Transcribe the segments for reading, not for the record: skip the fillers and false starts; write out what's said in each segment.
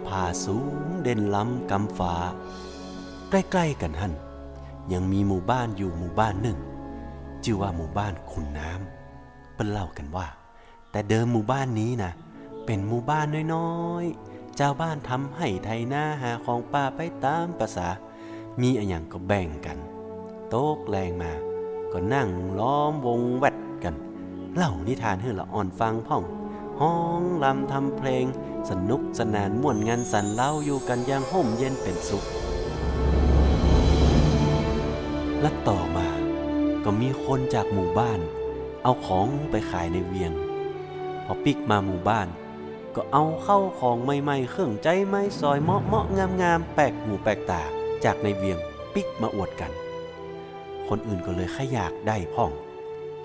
ผาสูงเด่นล้ำกำฟ้าใกล้ๆกันหั่นยังมีหมู่บ้านอยู่หมู่บ้านหนึ่งชื่อว่าหมู่บ้านขุนน้ำเปิ้นเล่ากันว่าแต่เดิมหมู่บ้านนี้นะเป็นหมู่บ้านน้อยๆเจ้าบ้านทำให้ไถนาหาของป่าไปตามประสามีอะไรอย่างก็แบ่งกันโต๊ะแรงมาก็นั่งล้อมวงแวดกันเล่านิทานให้ละอ่อนฟังพ่องห้องลำทำเพลงสนุกสนานม่วนงานสันเล่าอยู่กันอย่างห่มเย็นเป็นสุขและต่อมาก็มีคนจากหมู่บ้านเอาของไปขายในเวียงพอปิกมาหมู่บ้านก็เอาเข้าของใหม่ๆเครื่องใจไม้ซอยเหมาะๆงามๆแปลกหูแปลกตาจากในเวียงปิกมาอวดกันคนอื่นก็เลยขยากได้พ่อง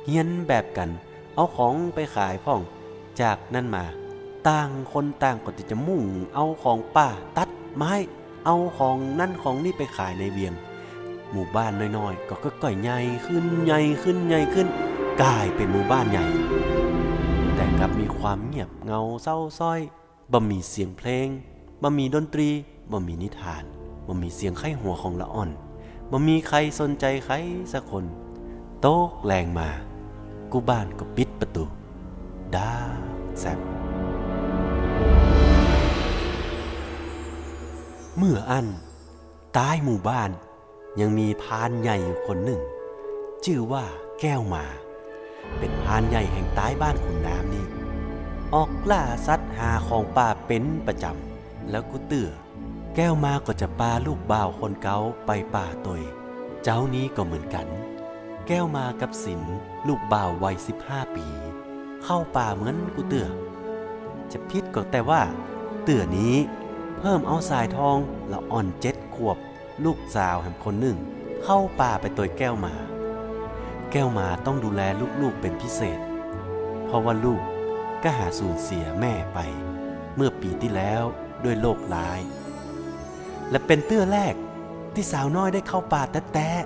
เฮียนแบบกันเอาของไปขายพ่องจากนั้นมาต่างคนต่างก็จะมุ่งเอาของป่าตัดไม้เอาของนั่นของนี่ไปขายในเวียงหมู่บ้านน้อยๆก็ค่อยๆใหญ่ขึ้นใหญ่ขึ้นใหญ่ขึ้นกลายเป็นหมู่บ้านใหญ่แต่กลับมีความเงียบเงาเศร้าส้อยบ่มีเสียงเพลงบ่มีดนตรีบ่มีนิทานบ่มีเสียงไข้หัวของละอ่อนบ่มีใครสนใจใครสักคนโต๊ะแรงมากูบ้านก็ปิดประตูดาแซบเมื่ออันใต้หมู่บ้านยังมีพรานใหญ่อยู่คนหนึ่งชื่อว่าแก้วมาเป็นพรานใหญ่แห่งใต้บ้านขุนน้ำนี่ออกล่าสัตว์หาของป่าเป็นประจำแล้วกูเตื่อแก้วมาก็จะพาลูกบ่าวคนเก่าไปป่าตยเจ้านี้ก็เหมือนกันแก้วมากับสินลูกบ่าววัย15 ปีเข้าป่าเหมือนกูเตื่อจะพิษก็แต่ว่าเตื่อนี้เพิ่มเอาสายทองละอ่อน7 ขวบลูกสาวแห่งคนหนึ่งเข้าป่าไปตยแก้วมาต้องดูแลลูกๆเป็นพิเศษเพราะว่าลูกก็หาสูญเสียแม่ไปเมื่อปีที่แล้วด้วยโรคร้ายและเป็นเตื้อแรกที่สาวน้อยได้เข้าป่าแต๊ะ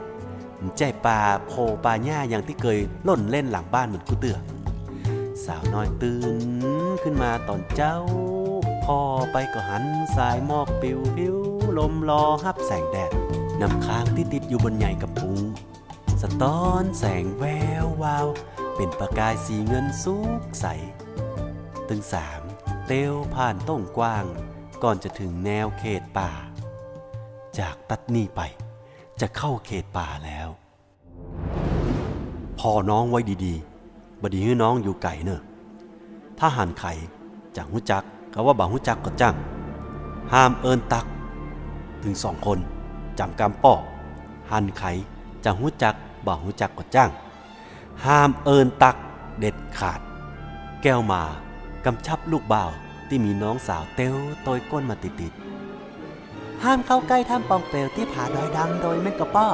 ใจป่าโพป่าหญ้าอย่างที่เคยล่นเล่นหลังบ้านเหมือนกูเตื้อสาวน้อยตื่นขึ้นมาตอนเจ้าพอไปก็หันสายหมอกปิวพิวลมรอฮับแสงแดดน้ำค้างที่ติดอยู่บนใหญ่กับพุงสะท้อนแสงแวววาวเป็นประกายสีเงินสุกใสตึง3เตียวผ่านต้งกว้างก่อนจะถึงแนวเขตป่าจากตัดนี่ไปจะเข้าเขตป่าแล้วพอน้องไว้ดีๆบดีให้น้องอยู่ไก่เนอะถ้าหันไข่จากหูจักก็ว่าบ่าหูจักก็จังห้ามเอินตักถึง2 คนจำกำป้อหันไข่จากหูจักบ่าหูจักก็จังห้ามเอินตักเด็ดขาดแก้วมากำชับลูกบ่าวที่มีน้องสาวเต้วโตยก้นมาติดห้ามเข้าใกล้ถ้ำปองเปลวที่ผาดอยดำโดยแม่นกระป้อ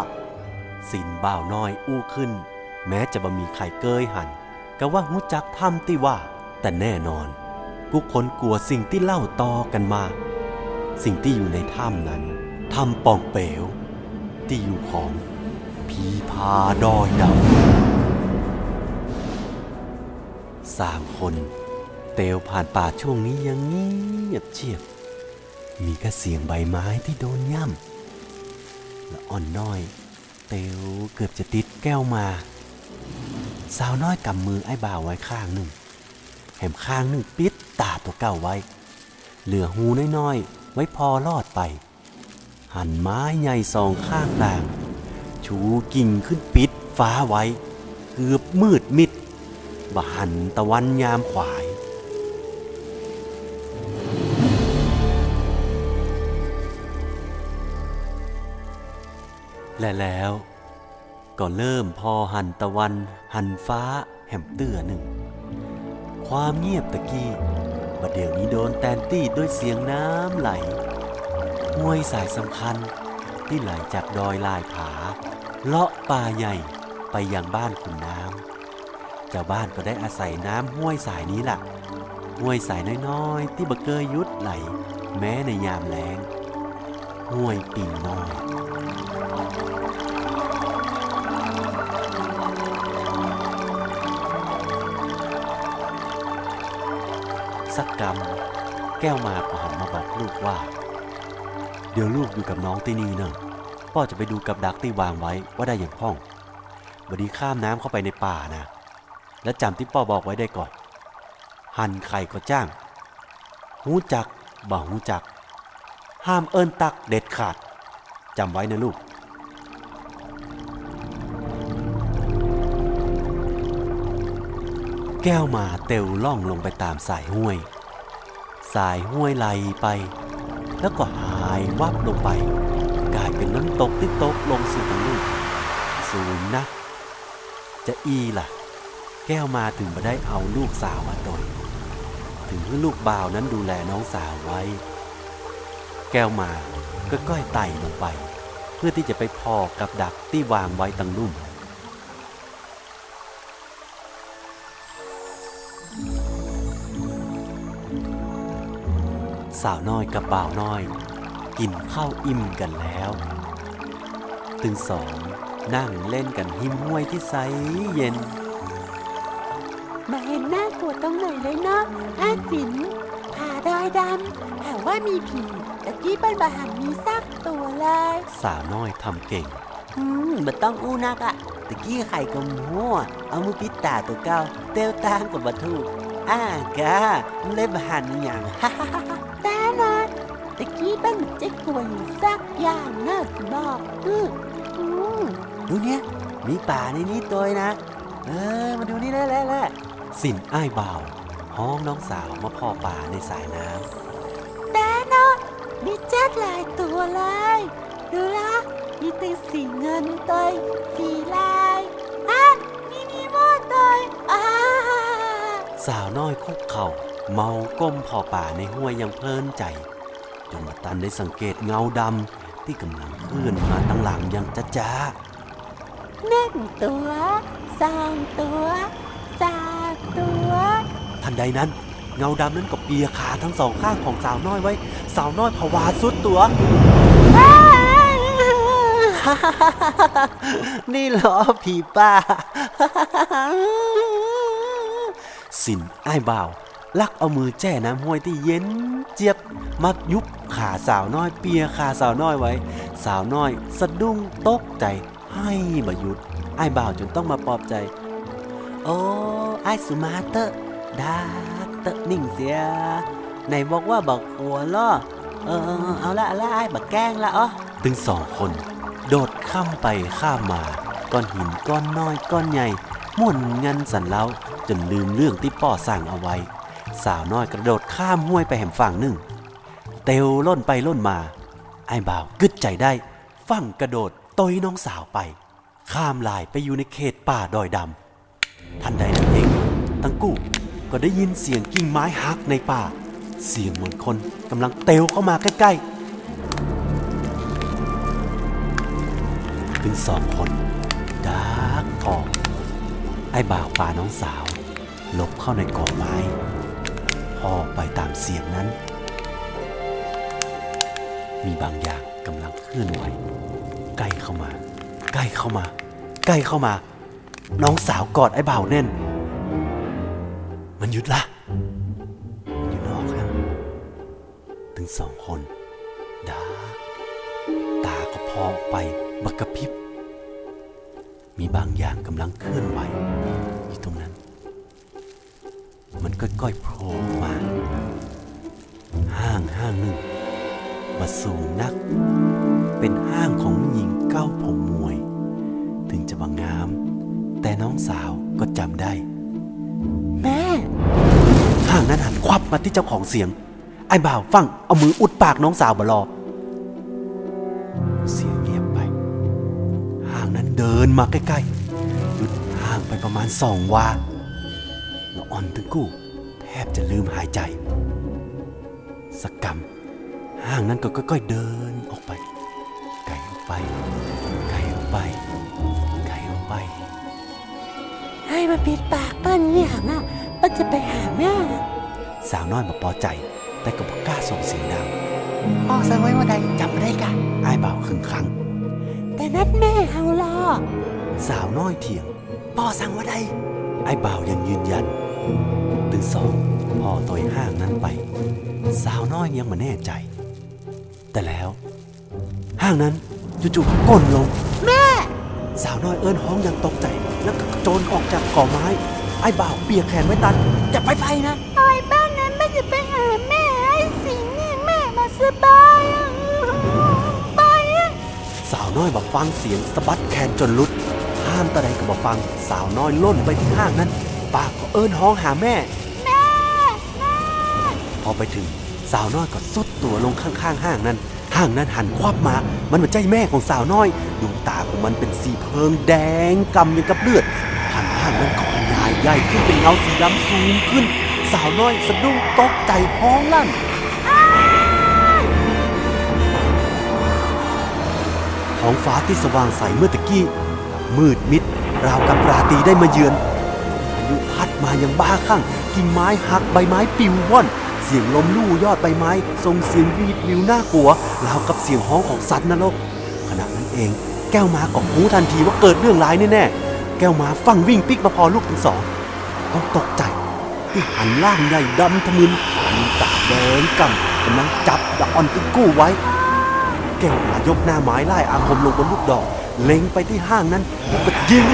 สินบ่าวน้อยอู้ขึ้นแม้จะบ่มีใครเกยหันก็ว่าหูจักถ้ำที่ว่าแต่แน่นอนผู้คนกลัวสิ่งที่เล่าต่อกันมาสิ่งที่อยู่ในถ้ำนั้นถ้ำปองเปลวที่อยู่ของผีผาดอยดำ3 คนเตลผ่านป่าช่วงนี้ยังเงียบเชียบมีแค่เสียงใบไม้ที่โดนย่ำและอ่อนน้อยเตลเกือบจะติดแก้วมาสาวน้อยกำมือไอ้บ่าวไว้ข้างหนึ่งแหมข้างหนึ่งปิดตาตัวเก่าไว้เหลือหูน้อยๆไว้พอรอดไปหันไม้ใหญ่2 ข้างต่างชูกิ่งขึ้นปิดฟ้าไว้เกือบมืดมิดบ่หันตะวันยามขวายและแล้วก็เริ่มพอหันตะวันหันฟ้าแห่มเตื้อหนึ่งความเงียบตะกี้บัดเดี๋ยวนี้โดนแตนตี้ด้วยเสียงน้ำไหลห้วยสายสำคัญที่ไหลจากดอยลายผาเลาะป่าใหญ่ไปยังบ้านขุนน้ำเจ้าบ้านก็ได้อาศัยน้ำห้วยสายนี้ล่ะห้วยสายน้อยๆที่บ่เคยหยุดไหลแม้ในยามแล้งห้วยปิ่งน้อยสักกำ แก้วมาก็หันมาบอกลูกว่าเดี๋ยวลูกอยู่กับน้องที่นี่เนอะพ่อจะไปดูกับดักที่วางไว้ว่าได้อย่างพ่องบดีข้ามน้ำเข้าไปในป่านะและจำที่พ่อบอกไว้ได้ก่อนหั่นไข่ก็จ้างหูจักบ่หูจักห้ามเอิ้นตักเด็ดขาดจำไว้นะลูกแก้วมาเต็วล่องลงไปตามสายห้วยไหลไปแล้วก็หายวับลงไปกลายเป็นน้ำตกที่ตกลงสู่ทะเลสูงนักจะล่ะแก้วมาถึงมาได้เอาลูกสาวมาโดยถึงให้ลูกบ่าวนั้นดูแลน้องสาวไว้แก้วมาก็ก้อยไต่ลงไปเพื่อที่จะไปพอกับดักที่วางไว้ตั้งลุ่มสาวน้อยกับบ่าวน้อยกินข้าวอิ่มกันแล้วตึงสองนั่งเล่นกันหิมห้วยที่ใสเย็นมาเห็นหน้ากลัวตรงไหนเลยเนาะอาสินหาดอยดำแต่ว่ามีผีตะกี้เป็นบาหันมีซากตัวเลยสาวน้อยทำเก่งบ่ต้องอู้นักอะตะกี้ไข่กับหัวเอามือปิดตาตัวเก่าเต้วตามกับบัทูกะเล่บหันอย่างแต่นะตะกี้เป็นเจ๊กลัวอยู่ซักอย่างเนอะที่บอกดูเนี่ยมีป่าในนี้ตัวนะมาดูนี่แหละสินอ้ายบ่าวห้องน้องสาวมาพ่อป่าในสายน้ำแต่เนาะมีเจ็ดหลายตัวเลยดูละมีตัวสีเงินตัวสีลายมีหมดตัวสาวน้อยคุกเข่าเมาก้มพ่อป่าในห้วยยังเพลินใจจนมาตันได้สังเกตเงาดำที่กำลังเคลื่อนมาตั้งหลังยังจ้า1 ตัว2 ตัว3 ตัวทันใดนั้นเงาดำนั้นก็เปียขาทั้งสองข้างของสาวน้อยไว้สาวน้อยผวาสุดตัวนี่เหรอผีป่าสินอ้ายบ่าวลักเอามือแจ้น้ำห้วยที่เย็นเจี๊ยบมายุบขาสาวน้อยเปียขาสาวน้อยไว้สาวน้อยสะดุ้งตกใจให้บหยุดอ้ายบ่าวจนต้องมาปลอบใจโอ้ไอ้สุมาเตอร์ดาเตอร์นิ่งเสียไหนบอกว่าบอกหัวล้อเอาละไอ้บักแกล้งละถึง2 คนโดดข้ามไปข้ามมาก้อนหินก้อนน้อยก้อนใหญ่ม่วนงันสันเล้าจนลืมเรื่องที่พ่อสั่งเอาไว้สาวน้อยกระโดดข้ามห้วยไปแห่งฝั่งหนึ่งเตวล่นไปล่นมาไอ้บ่าวกึดใจได้ฝั่งกระโดดต่อยน้องสาวไปข้ามลายไปอยู่ในเขตป่าดอยดำทันใดนั้นเองทั้งกู้ก็ได้ยินเสียงกิ่งไม้หักในป่าเสียงเหมือนคนกำลังเตวเข้ามาใกล้ๆถึง2 คนดักพอไอ้บ่าวป่าน้องสาวหลบเข้าในกอไม้พอไปตามเสียงนั้นมีบางอย่างกำลังเคลื่อนไหวใกล้เข้ามาน้องสาวกอดไอ้บ่าวแน่นมันหยุดละมันอยู่นอกครับถึง2 คนดาตาก็พอไปบักกระพริบมีบางอย่างกำลังเคลื่อนไหวอยู่ตรงนั้นมันค่อยๆโผล่มาห้างหนึ่งมาสูงนักเป็นห้างของหญิงเก้าผมมวยถึงจะบางงามแต่น้องสาวก็จำได้แม่ห้างนั้นหันควับมาที่เจ้าของเสียงไอ้บ่าวฟังเอามืออุดปากน้องสาวบลอเสียงเงียบไปห้างนั้นเดินมาใกล้ๆหยุดห่างไปประมาณ2 วาละอ่อนตึงกู้แทบจะลืมหายใจสักกำห้างนั้นก็ค่อยๆเดินออกไปไกลออกไปให้มาปิดปากเปิ้ลอย่างป้าจะไปหาแม่สาวน้อยมาพอใจแต่ก็บ่กล้าส่งเสียงดังพ่อสั่งไว้ว่าใดจำไม่ได้กะอ้ายบ่าวครึ่งครั้งแต่นัดแม่เฮาล่อสาวน้อยเถียงพ่อสั่งว่าใดอ้ายบ่าวยังยืนยันถึง2พ่อต่อยห้างนั้นไป สาวน้อยยังไม่แน่ใจ แต่แล้วห้างนั้นจู่ๆก็ก้นลงแม่สาวน้อยเอิ้นห้องอย่างตกใจแล้วก็โจรออกจากก่อไม้ไอ้บ่าวเปียกแขนไว้ตันอย่าไปนะ ไปบ้านนั้นไม่จะไปหาแม่ไอ้สิงนี่แม่มาสบายอะไปอะ สาวน้อยบอกฟังเสียงสะบัดแขนจนหลุดห้ามตะใดก็บอกฟังสาวน้อยล่นไปที่ห้างนั้นปากก็เอิ้นห้องหาแม่ แม่แม่ พอไปถึงสาวน้อยก็ซุดตัวลงข้างๆห้างนั้นหันควับมามันเป็นใจแม่ของสาวน้อยดวงตาของมันเป็นสีเพิงแดงกำอย่างกับเลือดห้างนั้นก็ขยายใหญ่ขึ้นเป็นเงาสีดำสูงขึ้น สาวน้อยสะดุ้งตกใจห้องลั่นท้องฟ้าที่สว่างใสเมื่อตะกี้มืดมิดราวกับราตรีได้มาเยือนพายุพัดมาอย่างบ้าคลั่งกิ่งไม้หักใบไม้ปลิวว่อนเสียงลมลู่ยอดใบไม้ส่งเสียงวีดวิวน่ากลัวราวกับเสียงฮ้องของสัตว์นรกขณะนั้นเองแก้วมาก็รู้ทันทีว่าเกิดเรื่องร้ายแน่ๆแก้วมาฟังวิ่งปิกมาพอลูกทั้งสองต้องตกใจที่หันล่างใหญ่ดำทะมึนมีตาแดงกำกำลังจับตะออนตึงกู้ไว้แก้วมายกหน้าไม้ไล่อาคมลงบนลูกดอกเล็งไปที่ห้างนั้นแล้วก็ยิง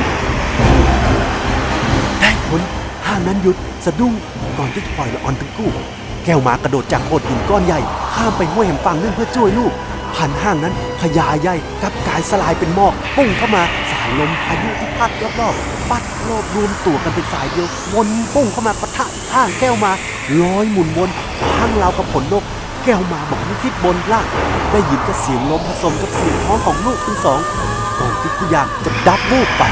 ได้ผลห้างนั้นหยุดสะดุ้งก่อนที่จะปล่อยละออนตึงกู้แก้วมากระโดดจากโขดหินก้อนใหญ่ข้ามไปห้วยแห่งฝั่งนึงเพื่อช่วยลูกผ่านห้างนั้นขยายใหญ่กับกายสลายเป็นหมอกพุ่งเข้ามาสายลมพายุที่พัดรอบๆปัดรอบรวมตัวกันเป็นสายเดียววนพุ่งเข้ามาปะทะห้างแก้วมาลอยหมุนวนห้างราวกับผลนกแก้วมาบอกให้คิดบนล่างได้ยินกับเสียงลมผสมกับเสียงฮ้องของลูกทั้งสองก่อนที่ทุกอย่างจะดับวูบไป